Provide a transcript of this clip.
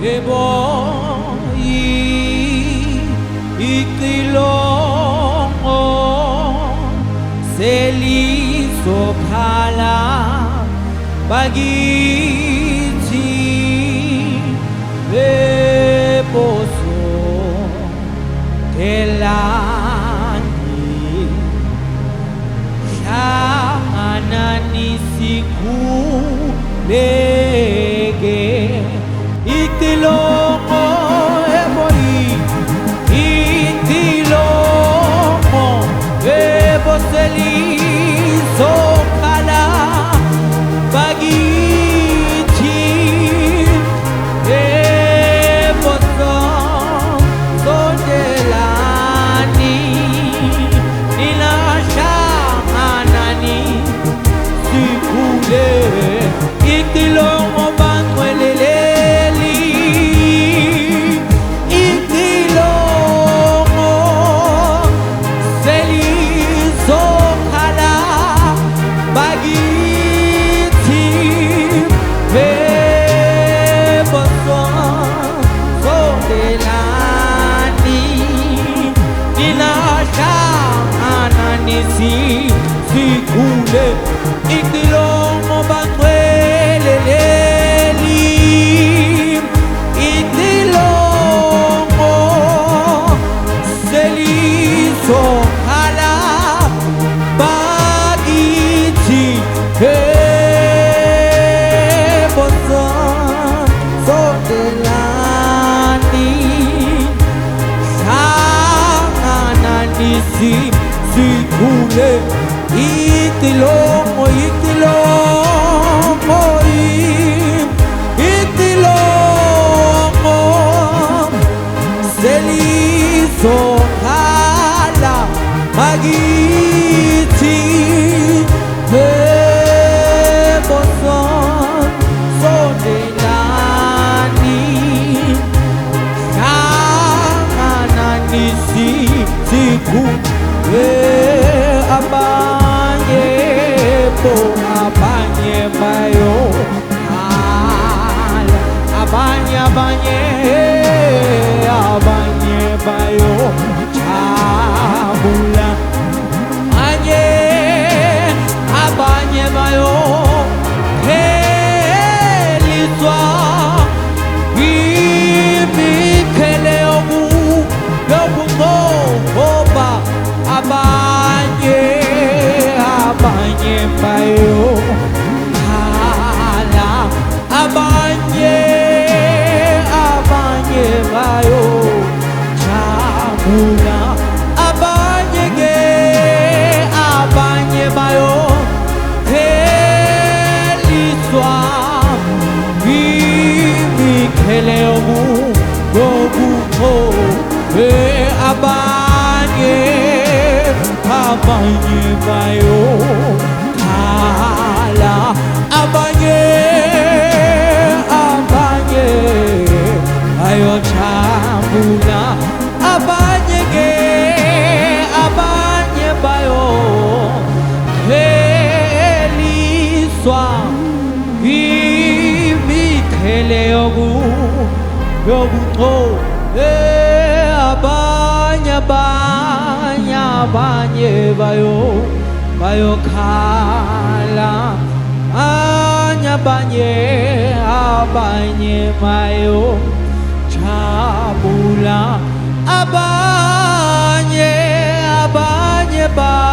Eboyi itilongo selisophala bagithi eboso telani shamanani sikhuleke itilongo eboyi itilongo selisophala bagithi eboso sondelani nilashamanani sikhule itilongo bangcweleleli itilongo selisophala bagithi eboso sondelani nilashamanani sikhule itilongo bangcweleleli itilongo selisophala bagithi eboso sondelani shamanani sikhule itilongo itilongo itilongo selisophala bagithi eboso sondelani shamanani sikhule abanye bayo abanye bayo chabula abanye bayo heliswa imikhele yobuhoba abanye bayo hala abanye bayo chabula abanye bayo heliswa imikhele yobuhoba abanye bayo khala abanye bayo chabula abanye bayo heliswa imikhele yobuhoba abanye bayo khala abanye bayo chabula abanye bayo